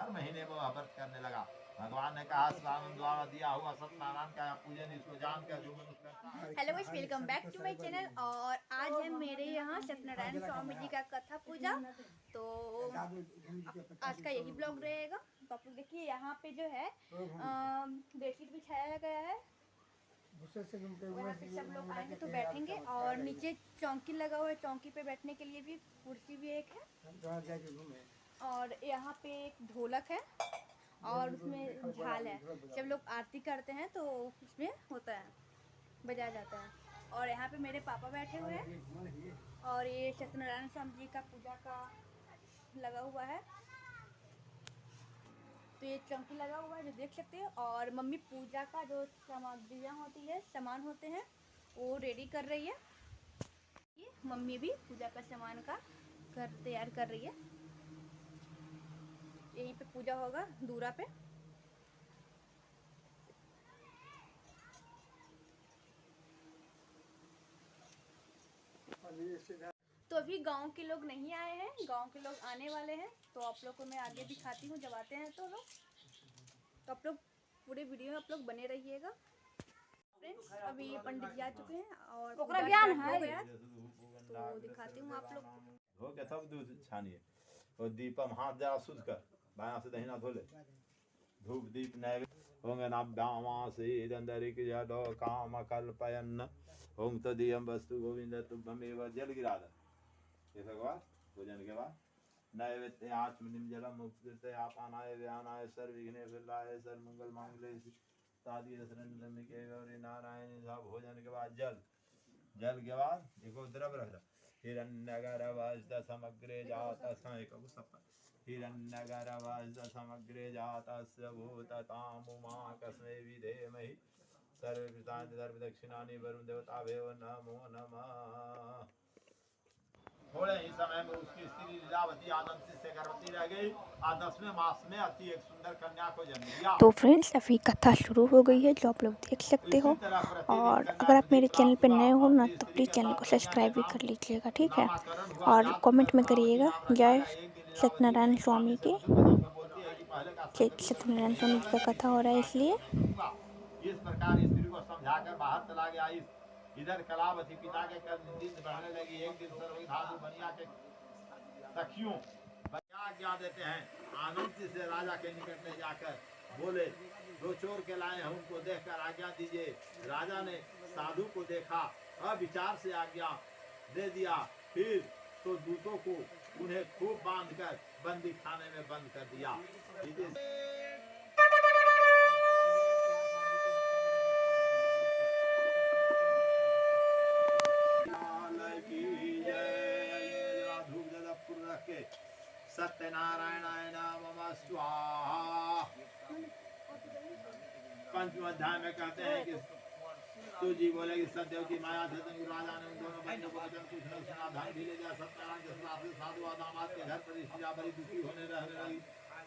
हर महीने वो व्रत करने लगा। भगवान ने कहा श्रावण द्वारा दिया हुआ सत्यनारायण का पूजन इसको जानकर जो मनुष्य करता है। Hello guys, welcome back to my channel. और आज है मेरे यहाँ सत्यनारायण स्वामी जी का कथा पूजा। तो आज का यही ब्लॉग रहेगा। तो आप लोग देखिए यहाँ पे जो है बेडशीट बिछाया गया है। वहाँ पे सब लोग आएंगे तो बैठेंगे और नीचे चौकी लगा हुआ है। चौकी पे बैठने के लिए भी कुर्सी भी एक है और यहाँ पे एक ढोलक है और उसमें झाल है। जब लोग आरती करते हैं तो उसमें होता है, बजाया जाता है। और यहाँ पे मेरे पापा बैठे हुए हैं और ये सत्यनारायण स्वामी जी का पूजा का लगा हुआ है। तो ये चौकी लगा हुआ है जो देख सकते हैं। और मम्मी पूजा का जो सामग्रियाँ होती है, सामान होते हैं, वो रेडी कर रही है। ये मम्मी भी पूजा का सामान का घर तैयार कर रही है। यहीं पे पूजा होगा दूरा पे। तो अभी गांव के लोग नहीं आए हैं, गांव के लोग आने वाले हैं। तो आप लोग को मैं आगे दिखाती हूँ जब आते हैं तो लोग। तो आप लोग पूरे वीडियो में आप लोग बने रहिएगा। फ्रेंड्स, अभी पंडित जी आ चुके हैं और ज्ञान है तो दिखाती हूँ आप लोग को। धो के सब दूध छानिए और दीपम हाथ जरा शुद्ध कर, बायां से दहिना धो ले। धूप दीप नैवेद्य होंगे नाभ्यामासेदंदरिक जडो काम कल्पयन्न ओम तदीयम वस्तु गोविंद तुभ्यमेव। जल गिरा दे इसके बाद भोजन के बाद नैवेद्य आचमनिम जलम मुक्तिर्ते आपानाय व्यानाय सर्वविघ्ने विलाय सर्वमंगल मांगल्ये साधी शरण के गौरी नारायण। सब भोजन के बाद जल के बाद देखो द्रव रह हिरण्यगर्भस्थ समग्रे जातस्य हिरण्यगर्भस्थ समग्रे जातस्य भूततामुमाकस्मै विधेमहि सर्वपितानि सर्वदक्षिणानि वरुण देवताभ्यो नमो नमः। थोड़े ही समय में उसकी स्त्री लीलावती आनंद से गर्भवती रह गई और 10वें मास में अति एक सुंदर कन्या को जन्म दिया। तो फ्रेंड्स, अभी कथा शुरू हो गई है जो आप लोग देख सकते हो। और अगर आप मेरे चैनल पर नए हो ना तो प्लीज़ चैनल को सब्सक्राइब भी कर लीजिएगा, ठीक है। और कमेंट में करिएगा जय सत्यनारायण स्वामी की। सत्यनारायण स्वामी जी का कथा हो रहा है इसलिए। इस प्रकार स्त्री को समझाकर बाहर चला गया। इधर कलावती पिता के दिन बढ़ने लगी। एक दिन सर्वधातु बनिया के सखियों आज्ञा देते हैं, आनंद से राजा के निकट ले जाकर बोले, दो चोर के लाए हैं, उनको देखकर आज्ञा दीजिए। राजा ने साधु को देखा, अविचार से आज्ञा दे दिया। फिर तो दूतों को उन्हें खूब बांधकर बंदी खाने में बंद कर दिया। सत्यनारायणाय नमः स्वाहा। पंचम अध्याय में कहते हैं कि तो जी बोले कि सत्यदेव की माया से राजा ने उन दोनों बहनों को वचन कुछ न सुना, धन भी ले जा। सत्यनारायण के श्राप से साधु दामाद के घर पर स्त्रियां बड़ी दुखी होने रहने लगी।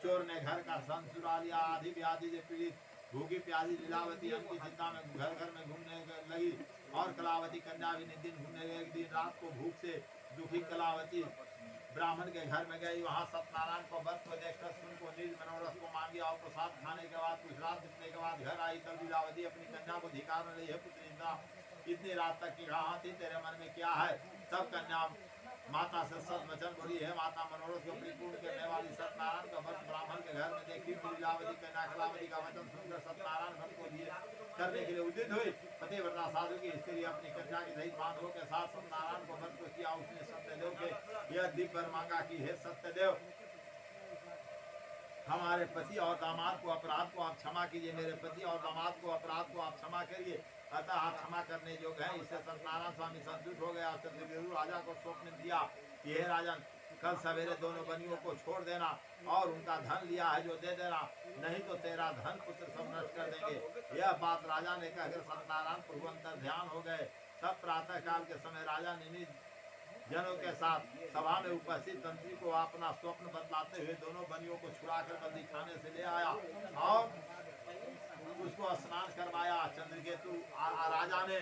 चोर ने घर का सन चुरा लिया। आधी व्याधि से पीड़ित भूखी प्यासी लीलावती उनकी चिंता में घर घर में घूमने लगी और कलावती कन्या भी दिन घूमने गई। एक दिन रात को भूख से दुखी कलावती ब्राह्मण के घर में गई। वहाँ सत्यनारायण को व्रत को देखकर उनको नील मनोरथ को मांगी और प्रसाद खाने के बाद कुछ रात बीतने के बाद घर आई। तब लीलावती अपनी कन्या को धिकार रही है, पुत्र इंद्रा इतनी रात तक की कहाँ थी, तेरे मन में क्या है। तब कन्या माता से सत वचन बोली, है माता, मनोरथ को परिपूर्ण करने वाली सत्यनारायण का व्रत ब्राह्मण के घर में देखी। लीलावती कन्या कलावती का वचन सुनकर सत्यनारायण व्रत को लिए करने के लिए उद्यत हुई। पतिव्रता साधु की स्त्री अपनी कन्या के सहित बांधवों के साथ सत्यनारायण को व्रत को किया। उसने सत्यदेव के यह दिव्य मांगा कि हे सत्यदेव, हमारे पति और दामाद को अपराध को आप क्षमा कीजिए। मेरे पति और दामाद को अपराध को आप क्षमा करिए। अतः आप क्षमा करने योग्य हैं। इससे सत्यनारायण स्वामी संतुष्ट हो गया। चंद्रकेतु राजा को स्वप्न दिया कि हे राजन, कल सवेरे दोनों बनियों को छोड़ देना और उनका धन लिया है जो दे देना, नहीं तो तेरा धन पुत्र सब नष्ट कर देंगे। यह बात राजा ने कहकर सत्यनारायण प्रभु अंतर ध्यान हो गए। तब प्रातः काल के समय राजा ने जनों के साथ सभा में उपस्थित तंत्री को अपना स्वप्न बतलाते हुए दोनों बनियों को छुड़ाकर बंदी खाने से ले आया और उसको स्नान करवाया। चंद्रकेतु राजा ने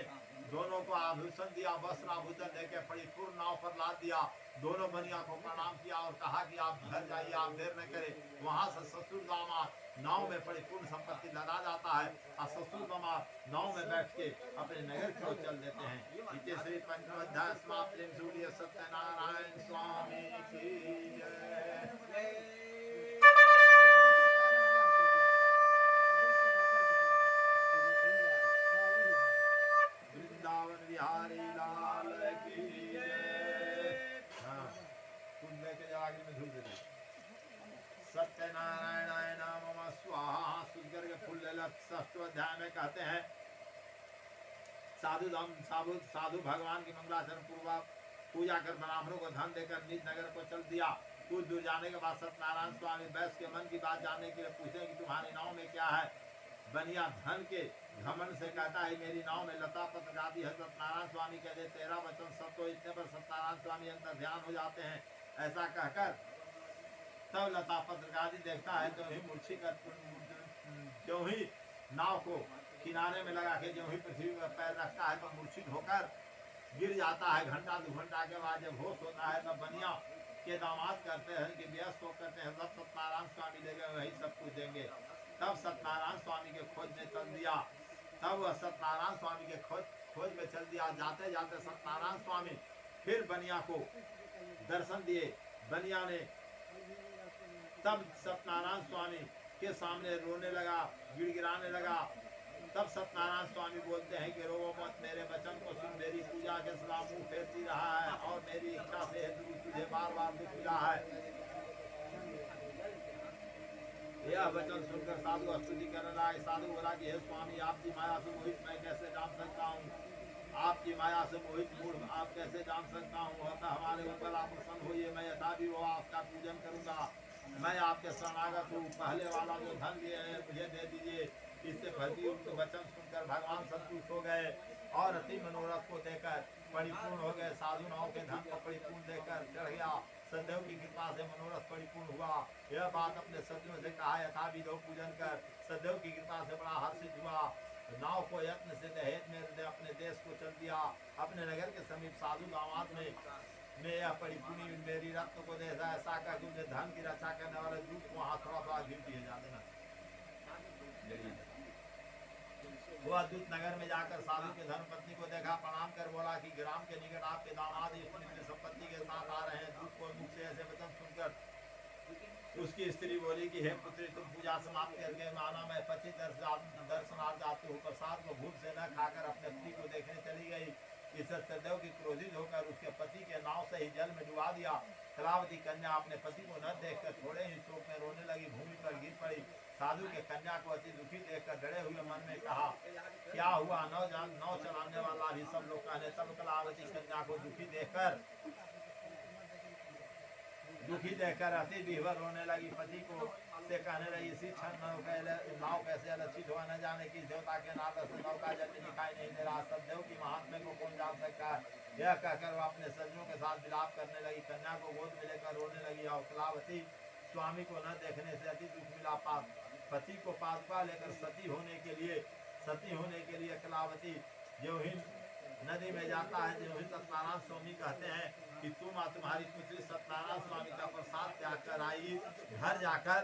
दोनों को आभूषण दिया, वस्त्र आभूषण देके परिपूर्ण नाव पर लाद दिया। दोनों बनिया को प्रणाम किया और कहा कि आप घर जाइए, आप देर न करें। वहां से ससुर दामाद नाव में परिपूर्ण संपत्ति लदा जाता है और ससुर दामाद नाव में बैठ के अपने नगर की ओर चल देते हैं। इति श्री पंचम अध्याय समाप्त। सूर्य सत्यनारायण स्वामी की जय। वृंदावन बिहारी लाल की जय। हाँ, तुम लेके जाओ आगे में धूल दे। सत्यनारायणाय नमः स्वाहा। सुनकर के फूल ले षष्ठ अध्याय में कहते हैं साधु भगवान की मंगलाचरण पूर्वक पूजा कर ब्राह्मणों को धन देकर निज नगर को चल दिया। कुछ दूर जाने के बाद सत्यनारायण स्वामी बैस के मन की बात जानने के लिए पूछे कि तुम्हारी नाव में क्या है। बनिया धन के घमंड से कहता है मेरी नाव में लता पत्र आदि है। सत्यनारायण स्वामी कहते तेरा वचन सब तो इतने पर सत्यनारायण स्वामी अंतर ध्यान हो जाते हैं। ऐसा कहकर तब लता पत्र आदि देखता है तो ही मूर्छी कर जो ही नाव को किनारे में लगा के जो ही पृथ्वी पर पैर रखता है तो मूर्छित होकर गिर जाता है। घंटा 2 घंटा के बाद जब होश होता है तब बनिया के दामाद करते हैं कि व्यस्त हो करते हैं सब सत्यनारायण स्वामी ले गए वही सब कुछ देंगे। तब सत्यनारायण स्वामी के खोज में चल दिया। तब वह सत्यनारायण स्वामी के खोज में चल दिया। जाते जाते सत्यनारायण स्वामी फिर बनिया को दर्शन दिए। बनिया ने तब सत्यनारायण स्वामी के सामने रोने लगा, गिड़गिड़ाने लगा। तब सत्यनारायण स्वामी बोलते हैं कि रो मत, मेरे वचन को सुन। मेरी पूजा के सदा मुंह फेरती रहा है और मेरी इच्छा से तुझे बार बार दुख मिला है। यह वचन सुनकर साधु स्तुति करने लगा। साधु बोला कि हे स्वामी, आपकी माया से मोहित मैं कैसे जान सकता हूँ। आपकी माया से मोहित मूढ़ आप कैसे जान सकता हूँ। हमारे ऊपर आप प्रसन्न होइए, मैं यथा भी वो आपका पूजन करूँगा। मैं आपके शरणागत हूँ। पहले वाला जो धन लिए है मुझे दे दीजिए। इससे भरती उनके वचन सुनकर भगवान संतुष्ट हो गए और अति मनोरथ को देकर परिपूर्ण हो गए। साधु नाव के धन को परिपूर्ण देकर चढ़ गया। सदैव की कृपा से मनोरथ परिपूर्ण हुआ। यह बात अपने सज्जनों से कहा यथा विधो पूजन कर सदैव की कृपा से बड़ा हर्षित हुआ। नाव को यत्न से दहेज में अपने देश को चल दिया। अपने नगर के समीप साधु दामाद में यह परिपूर्ण मेरी रत्न को देखा। ऐसा कर तुमने धन की रक्षा करने वाले दूत को वहाँ थोड़ा घिर दिए जा देना। वह दूत नगर में जाकर साधु के धर्मपत्नी को देखा, प्रणाम कर बोला कि ग्राम के निकट आपके दामाद अपनी संपत्ति के साथ आ रहे हैं। दूत को मुख से ऐसे वचन सुनकर उसकी स्त्री बोली कि हे पुत्री, तुम पूजा समाप्त करके माना मैं पति दर्शनार्थ जाती हूँ। प्रसाद को भूख से न खाकर अपने पति को देखने चली गई। इससे सदैव की क्रोधित होकर उसके पति के नाव से ही जल में डुबा दिया। कलावती कन्या अपने पति को न देखकर थोड़े ही शोक में रोने लगी, भूमि पर गिर पड़ी। साधु के कन्या को अति दुखी देखकर डरे हुए मन में कहा क्या हुआ। नाव चलाने वाला भी सब लोग कहने। तब कलावती कन्या को दुखी देखकर अति विह्वल रोने लगी। पति को से कहने लगी इसी क्षण नाव कैसे अलक्षित हुआ न जाने की देवता के नाम से नौका जल में दिखाई नहीं दे रहा। सदैव की महात्म्य को कौन जान सकता है। यह कहकर वह अपने सज्जनों के साथ विलाप करने लगी। कन्या को गोद में लेकर रोने लगी और कलावती स्वामी को न देखने से अति दुख मिला। पति को पादुका लेकर सती होने के लिए कलावती जो ही नदी में जाता है, जो ही सत्यनारायण स्वामी कहते हैं कि तुम्हारी पुत्री सत्यनारायण स्वामी का प्रसाद त्याग कर आएगी, घर जाकर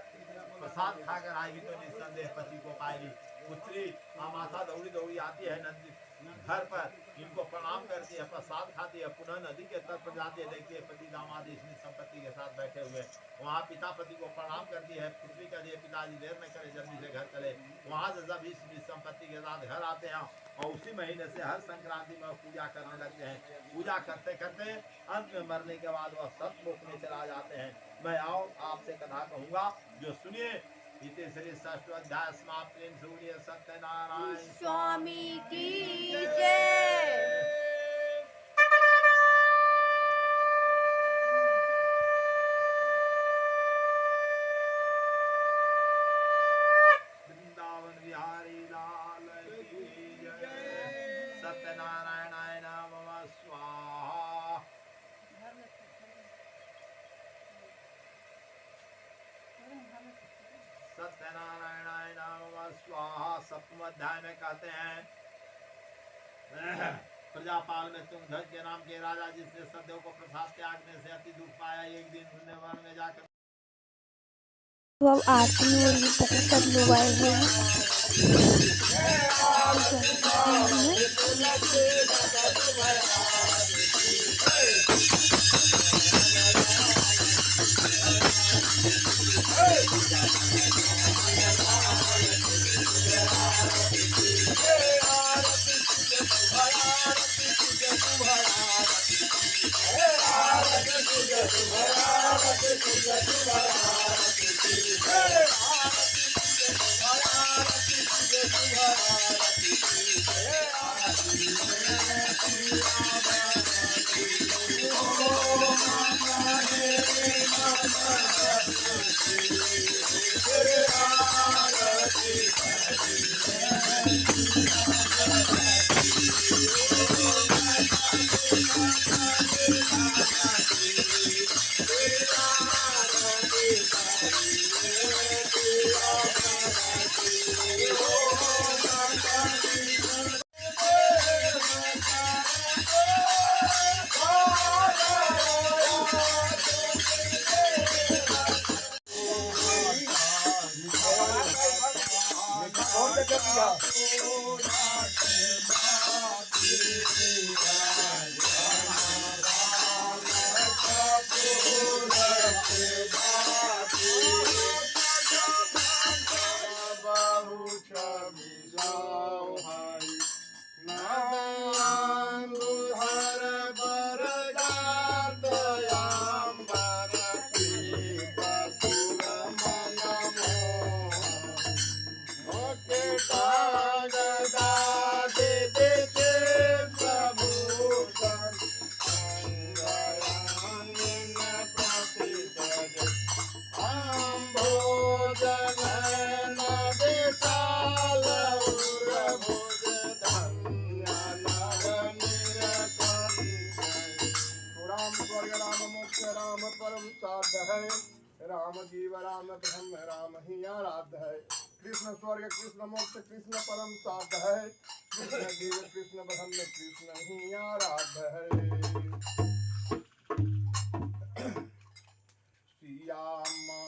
प्रसाद खाकर आएगी तो निस्संदेह पति को पाएगी। पुत्री माता दौड़ी दौड़ी आती है नदी घर पर, इनको प्रणाम करती है, प्रसाद खाती है, पुनः नदी के तट पर जाती है, देखती है पति दामाद इतनी संपत्ति के साथ बैठे हुए। वहाँ पिता पति को प्रणाम करती है। पुत्री का दिए पिताजी देर न करे, जल्दी से घर चले। वहाँ से जब इस संपत्ति के साथ घर आते हैं और उसी महीने से हर संक्रांति में पूजा करने लगते हैं। पूजा करते करते अंत में मरने के बाद वह सतलोक में चला जाते हैं। मैं आओ आपसे कथा कहूँगा जो सुनिए। इति श्री षष्ठ अध्याय समाप्त। सूर्य सत्यनारायण स्वामी की जय। वृंदावन बिहारी लाल की जय। सत्यनारायणाय नमः स्वाहा। सत्यनारायणाय नमः स्वाहा। सप्तम अध्याय में कहते हैं प्रजापाल में तुंगध्वज के नाम के राजा, जिसने सदैव को प्रसाद त्याग में से अति दुख पाया, एक दिन उन्हें वन में जाकर तो अब आरती हो रही है, बहुत सब लोग आए हुए हैं। राम परम साध है, राम जीव राम ब्रह्म राम ही आराध्य है। कृष्ण स्वर्ग कृष्ण मोक्ष कृष्ण परम साध है, कृष्ण जीव कृष्ण ब्रह्म कृष्ण ही आराध्य है। श्यामा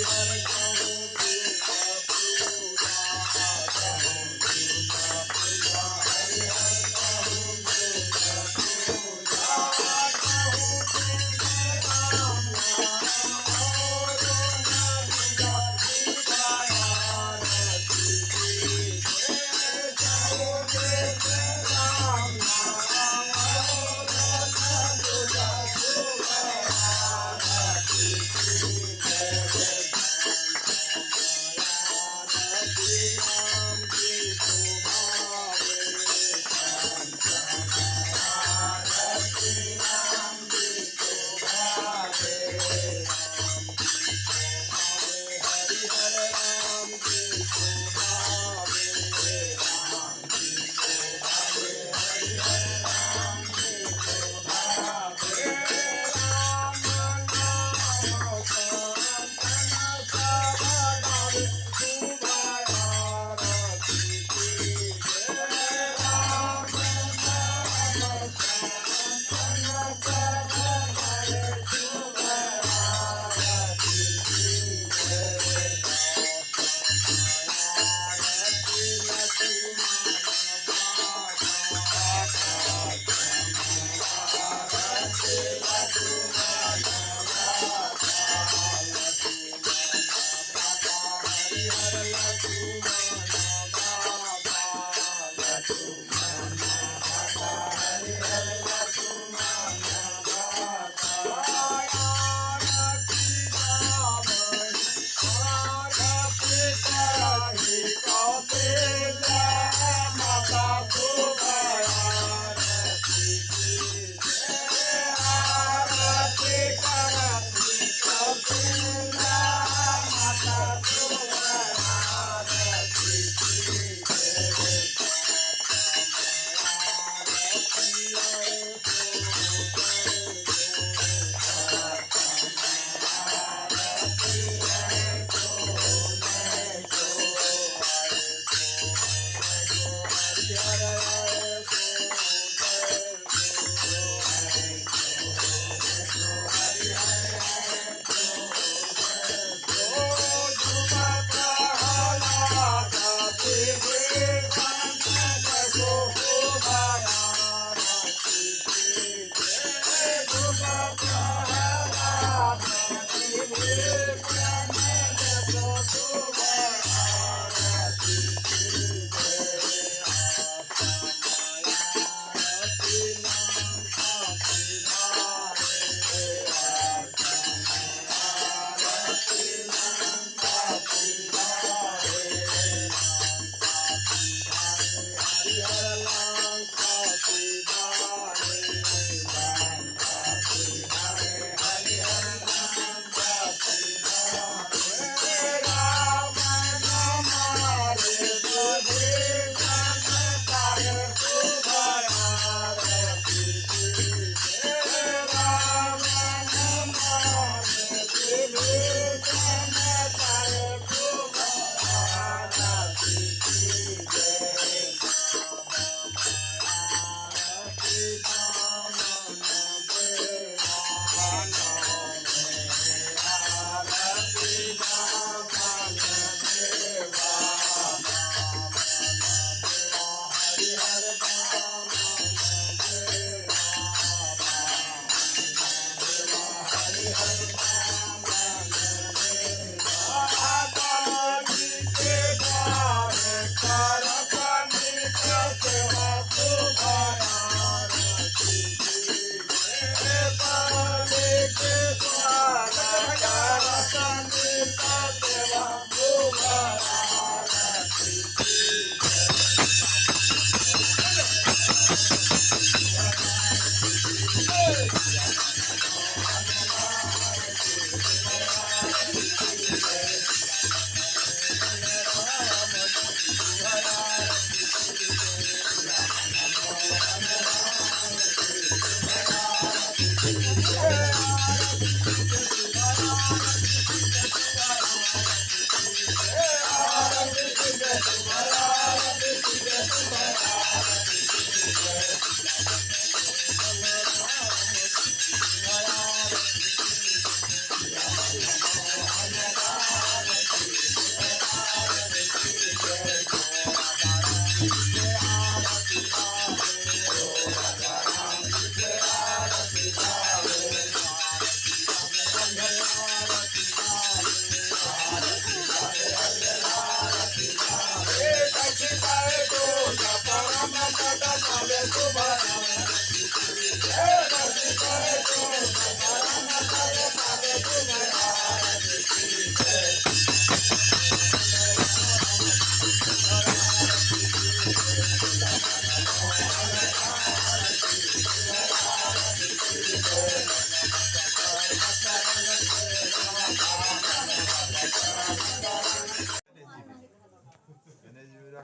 हर